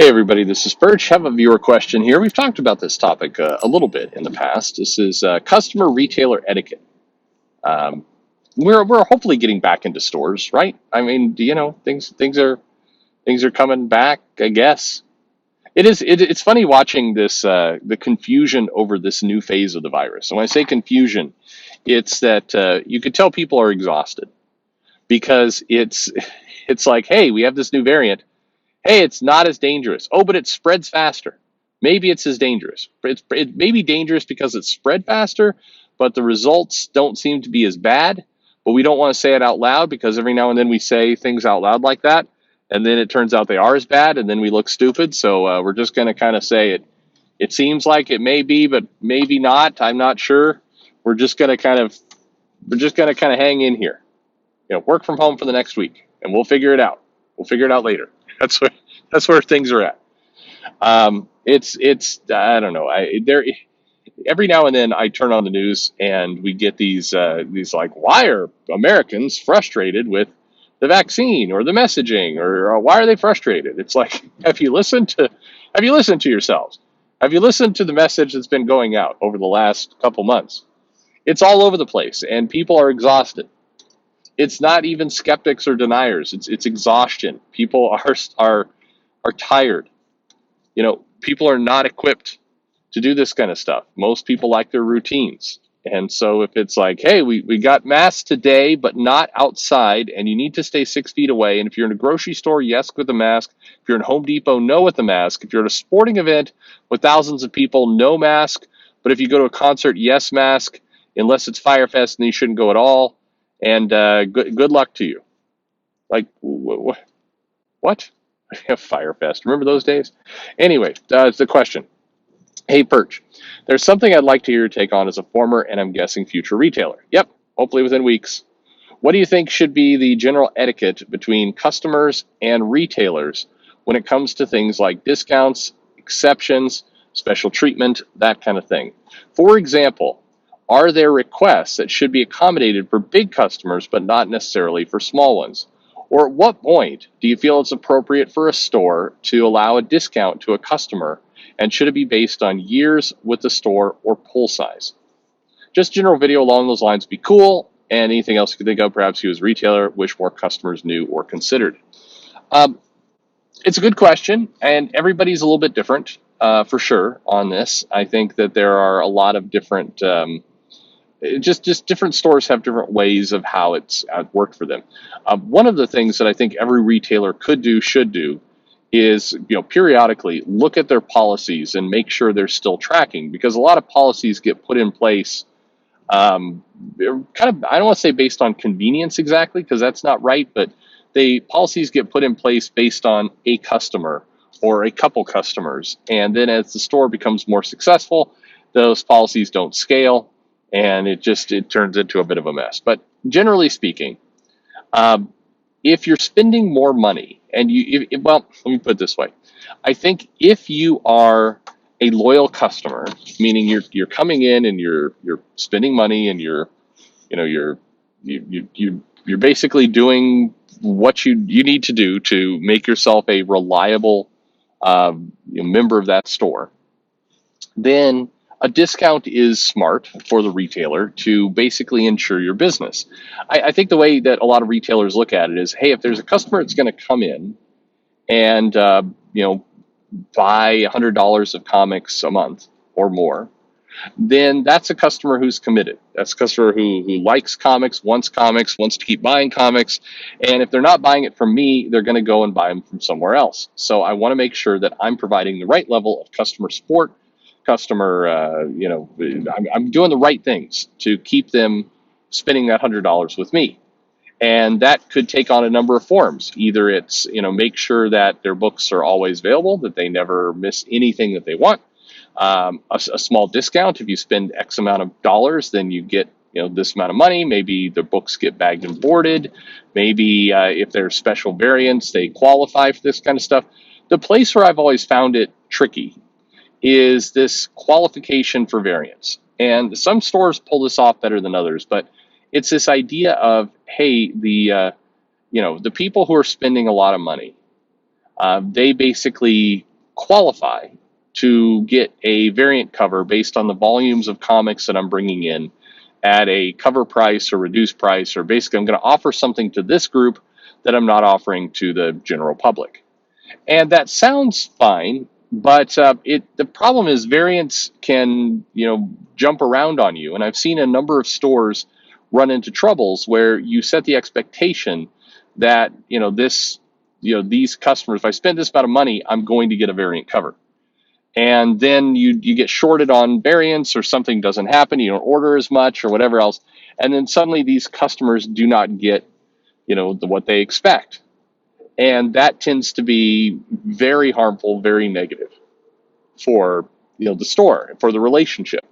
everybody, this is Perch. Have a viewer question here. We've talked about this topic a little bit in the past. This is customer retailer etiquette. Um, we're hopefully getting back into stores, right? I mean, things are coming back. I guess it's funny watching this the confusion over this new phase of the virus. And when I say confusion, it's that you could tell people are exhausted because it's like, hey, we have this new variant. Hey, it's not as dangerous. Oh, but it spreads faster. Maybe it's as dangerous. It may be dangerous because it's spread faster, but the results don't seem to be as bad. But we don't want to say it out loud because every now and then we say things out loud like that, and then it turns out they are as bad, and then we look stupid. So we're just going to kind of say it. It seems like it may be, but maybe not. I'm not sure. We're just going to kind of hang in here. Work from home for the next week, and we'll figure it out. We'll figure it out later. That's where things are at. It's I don't know. Every now and then I turn on the news and we get these like, why are Americans frustrated with the vaccine or the messaging, or why are they frustrated? It's like, have you listened to yourselves? Have you listened to the message that's been going out over the last couple months? It's all over the place and people are exhausted. It's not even skeptics or deniers. It's exhaustion. People are tired. People are not equipped to do this kind of stuff. Most people like their routines. And so if it's like, hey, we got masks today, but not outside, and you need to stay 6 feet away. And if you're in a grocery store, yes, with a mask. If you're in Home Depot, no with a mask. If you're at a sporting event with thousands of people, no mask. But if you go to a concert, yes, mask, unless it's Firefest, then you shouldn't go at all. And good luck to you. Like, what? Firefest. Remember those days? Anyway, it's the question. Hey, Perch, there's something I'd like to hear your take on as a former and I'm guessing future retailer. Yep, hopefully within weeks. What do you think should be the general etiquette between customers and retailers when it comes to things like discounts, exceptions, special treatment, that kind of thing? For example, are there requests that should be accommodated for big customers but not necessarily for small ones? Or at what point do you feel it's appropriate for a store to allow a discount to a customer, and should it be based on years with the store or pull size? Just general video along those lines would be cool, and anything else you could think of, perhaps you as a retailer wish more customers knew or considered. Um, it's a good question, and everybody's a little bit different for sure on this. I think that there are a lot of different just different stores have different ways of how it's worked for them. One of the things that I think every retailer should do is, periodically look at their policies and make sure they're still tracking, because a lot of policies get put in place kind of, I don't want to say based on convenience exactly, because that's not right, but policies get put in place based on a customer or a couple customers. And then as the store becomes more successful, those policies don't scale, and it turns into a bit of a mess. But generally speaking, if you're spending more money, and well, let me put it this way. I think if you are a loyal customer, meaning you're coming in and you're spending money, and you're basically doing what you need to do to make yourself a reliable member of that store, then a discount is smart for the retailer to basically ensure your business. I think the way that a lot of retailers look at it is, hey, if there's a customer that's going to come in and buy $100 of comics a month or more, then that's a customer who's committed. That's a customer who likes comics, wants to keep buying comics. And if they're not buying it from me, they're going to go and buy them from somewhere else. So I want to make sure that I'm providing the right level of customer support, I'm doing the right things to keep them spending that $100 with me. And that could take on a number of forms. Either it's, make sure that their books are always available, that they never miss anything that they want. A small discount. If you spend X amount of dollars, then you get, this amount of money. Maybe the books get bagged and boarded. Maybe if there's special variants, they qualify for this kind of stuff. The place where I've always found it tricky is this qualification for variants. And some stores pull this off better than others, but it's this idea of, hey, the people who are spending a lot of money, they basically qualify to get a variant cover based on the volumes of comics that I'm bringing in at a cover price or reduced price, or basically I'm going to offer something to this group that I'm not offering to the general public. And that sounds fine, but the problem is variants can jump around on you, and I've seen a number of stores run into troubles where you set the expectation that these customers, if I spend this amount of money, I'm going to get a variant cover. And then you get shorted on variants, or something doesn't happen, you don't order as much or whatever else, and then suddenly these customers do not get what they expect, and that tends to be very harmful, very negative for the store, for the relationship.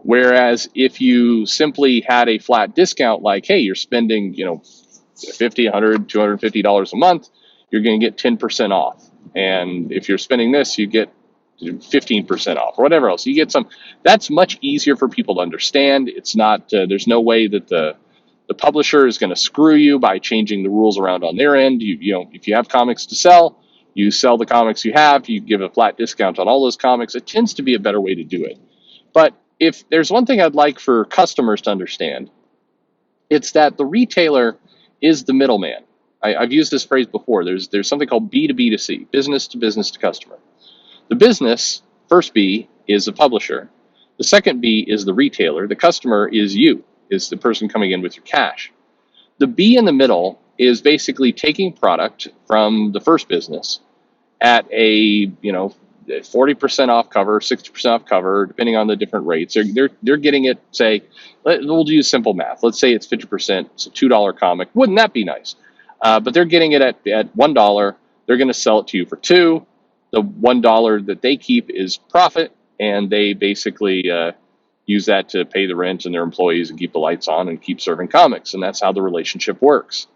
Whereas if you simply had a flat discount, like, hey, you're spending 50, 100, $250 a month, you're going to get 10% off, and if you're spending this, you get 15% off, or whatever else. You get some. That's much easier for people to understand. It's not. There's no way that the publisher is going to screw you by changing the rules around on their end. If you have comics to sell, you sell the comics you have. You give a flat discount on all those comics. It tends to be a better way to do it. But if there's one thing I'd like for customers to understand, it's that the retailer is the middleman. I've used this phrase before. There's something called B2B to C, business to customer. The business, first B, is the publisher. The second B is the retailer. The customer is you, is the person coming in with your cash. The B in the middle is basically taking product from the first business at a 40% off cover, 60% off cover, depending on the different rates. They're getting it. Say, we'll do simple math. Let's say it's 50%. It's a $2 comic. Wouldn't that be nice? But they're getting it at $1. They're going to sell it to you for $2. The $1 that they keep is profit, and they basically use that to pay the rent and their employees and keep the lights on and keep serving comics. And that's how the relationship works.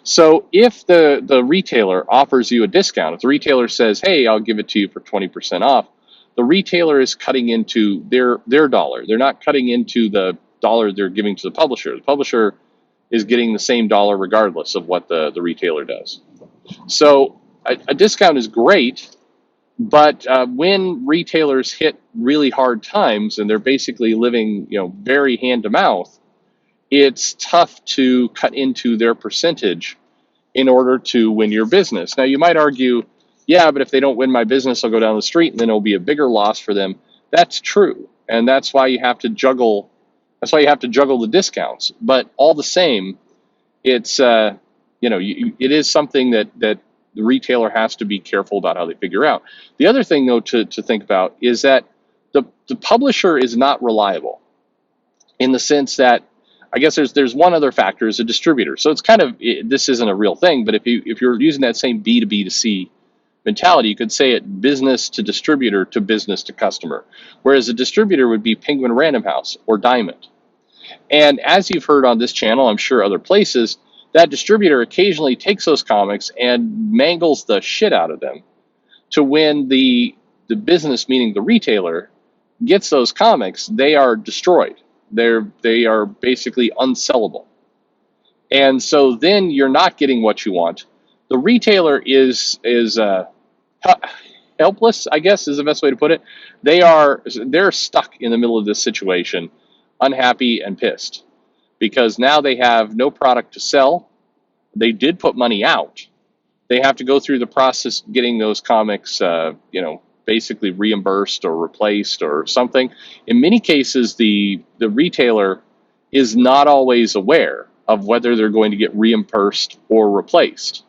So if the retailer offers you a discount, if the retailer says, hey, I'll give it to you for 20% off, the retailer is cutting into their dollar. They're not cutting into the dollar they're giving to the publisher. The publisher is getting the same dollar regardless of what the retailer does. So a discount is great. But when retailers hit really hard times and they're basically living, very hand to mouth, it's tough to cut into their percentage in order to win your business. Now, you might argue, yeah, but if they don't win my business, I'll go down the street and then it'll be a bigger loss for them. That's true, and that's why you have to juggle. That's why you have to juggle the discounts. But all the same, it's it is something that the retailer has to be careful about how they figure out. The other thing, though, to think about is that the publisher is not reliable, in the sense that, I guess there's one other factor, is a distributor. So it's this isn't a real thing, but if you're using that same B2B to C mentality, you could say it business to distributor to business to customer, whereas a distributor would be Penguin Random House or Diamond. And as you've heard on this channel, I'm sure other places, that distributor occasionally takes those comics and mangles the shit out of them to when the business, meaning the retailer, gets those comics, they are destroyed. They are basically unsellable. And so then you're not getting what you want. The retailer is helpless, I guess is the best way to put it. They're stuck in the middle of this situation, unhappy and pissed, because now they have no product to sell. They did put money out. They have to go through the process of getting those comics, basically reimbursed or replaced or something. In many cases, the retailer is not always aware of whether they're going to get reimbursed or replaced.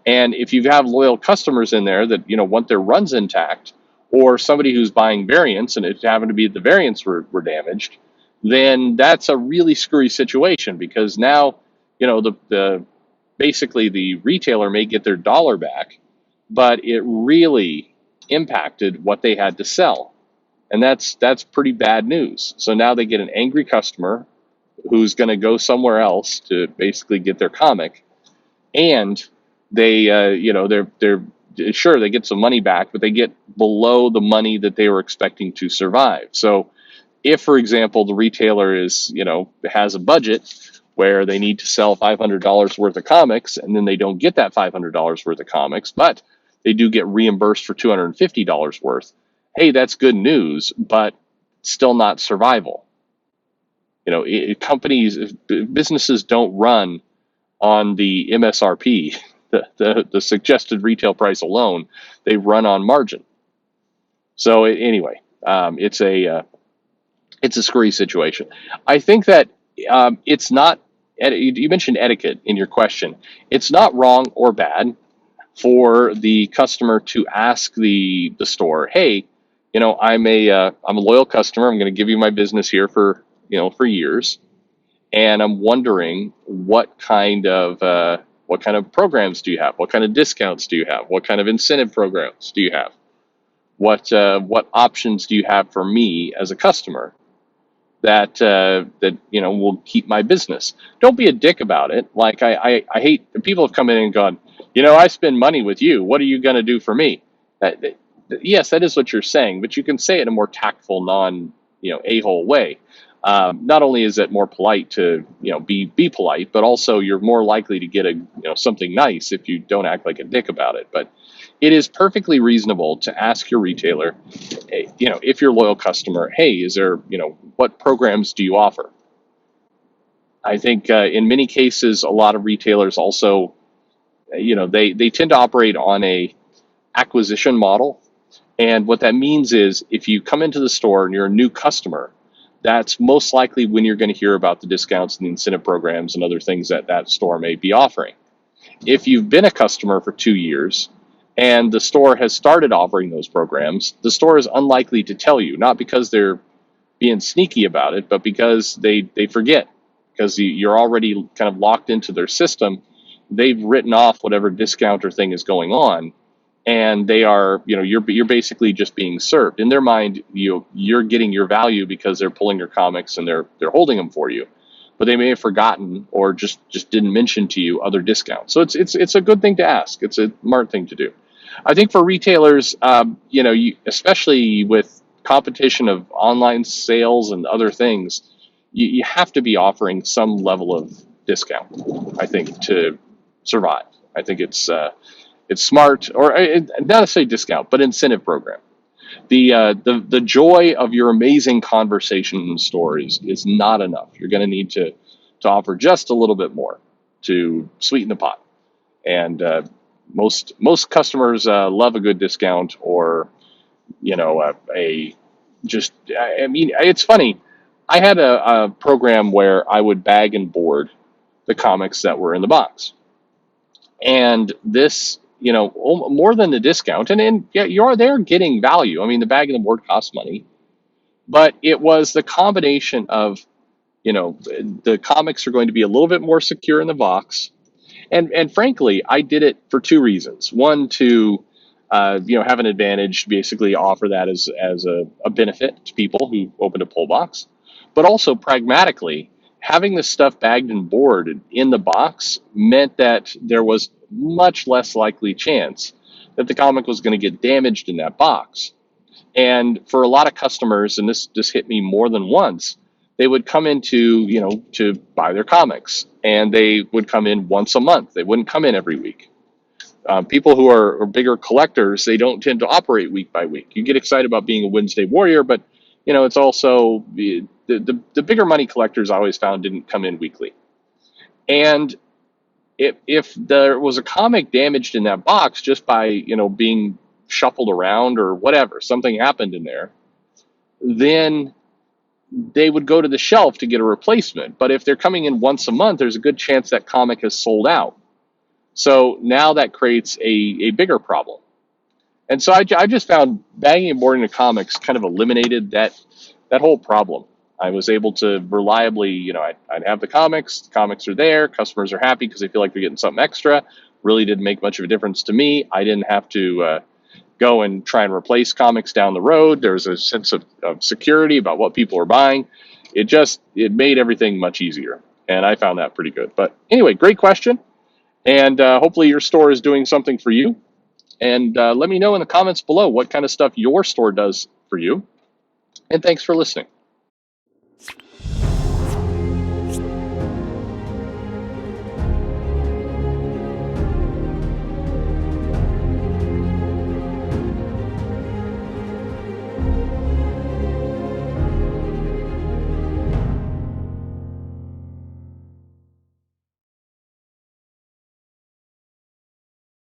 And if you have loyal customers in there that want their runs intact, or somebody who's buying variants and it happened to be the variants were damaged, then that's a really screwy situation, because now basically the retailer may get their dollar back, but it really impacted what they had to sell. And that's pretty bad news. So now they get an angry customer who's going to go somewhere else to basically get their comic, and they they're sure they get some money back, but they get below the money that they were expecting to survive. So if, for example, the retailer has a budget where they need to sell $500 worth of comics, and then they don't get that $500 worth of comics, but they do get reimbursed for $250 worth. Hey, that's good news, but still not survival. Businesses don't run on the MSRP, the suggested retail price alone. They run on margin. So anyway, it's a screwy situation. I think that it's not. You mentioned etiquette in your question. It's not wrong or bad for the customer to ask the store, "Hey, I'm a loyal customer. I'm going to give you my business here for years, and I'm wondering what kind of programs do you have? What kind of discounts do you have? What kind of incentive programs do you have? What options do you have for me as a customer that will keep my business?" Don't be a dick about it. Like I hate people have come in and gone, I spend money with you. What are you going to do for me? Yes, that is what you're saying, but you can say it in a more tactful, non a-hole way. Not only is it more polite to be polite, but also you're more likely to get something nice if you don't act like a dick about it. But it is perfectly reasonable to ask your retailer, if you're a loyal customer, hey, is there, what programs do you offer? I think in many cases, a lot of retailers also, they tend to operate on a acquisition model. And what that means is if you come into the store and you're a new customer, that's most likely when you're going to hear about the discounts and the incentive programs and other things that store may be offering. If you've been a customer for 2 years and the store has started offering those programs, the store is unlikely to tell you, not because they're being sneaky about it, but because they forget, because you're already kind of locked into their system. They've written off whatever discount or thing is going on, and they are, you're basically just being served. In their mind, you're getting your value because they're pulling your comics and they're holding them for you, but they may have forgotten or just didn't mention to you other discounts. So it's a good thing to ask. It's a smart thing to do. I think for retailers, especially with competition of online sales and other things, you have to be offering some level of discount, I think, to survive. I think it's smart, or not to say discount, but incentive program. The joy of your amazing conversation in the store is not enough. You're going to need to offer just a little bit more to sweeten the pot. And most customers love a good discount, or a just. I mean, it's funny. I had a program where I would bag and board the comics that were in the box, and this, more than the discount, and yeah, they're getting value. I mean, the bag and the board costs money, but it was the combination of, the comics are going to be a little bit more secure in the box. And frankly, I did it for two reasons. One, to have an advantage, basically offer that as a benefit to people who opened a pull box, but also pragmatically, having the stuff bagged and boarded in the box meant that there was much less likely chance that the comic was going to get damaged in that box. And for a lot of customers, and this hit me more than once, they would come into, to buy their comics, and they would come in once a month. They wouldn't come in every week. People who are bigger collectors, they don't tend to operate week by week. You get excited about being a Wednesday warrior, but it's also the bigger money collectors, I always found, didn't come in weekly. And if there was a comic damaged in that box just by being shuffled around or whatever, something happened in there, then they would go to the shelf to get a replacement. But if they're coming in once a month, there's a good chance that comic has sold out. So now that creates a bigger problem. And so I just found bagging and boarding the comics kind of eliminated that whole problem. I was able to reliably, I'd have the comics are there, customers are happy because they feel like they're getting something extra. Really didn't make much of a difference to me. I didn't have to go and try and replace comics down the road. There was a sense of security about what people are buying. It made everything much easier. And I found that pretty good. But anyway, great question. And hopefully your store is doing something for you. And let me know in the comments below what kind of stuff your store does for you. And thanks for listening.